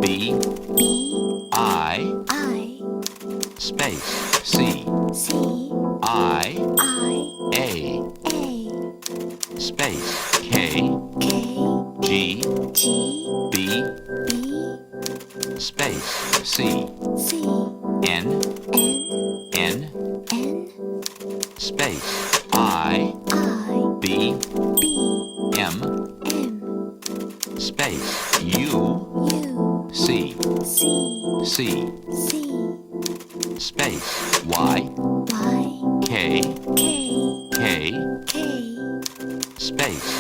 B, B, I, I, space, C, C, I, I, A, A, space, K, K, G, G, B, B, space, C, C, N, N, N, N, space, I, I, B, B, M, M, space, U, U, C, C, C, C, space, Y, Y, K, K, K, K, space,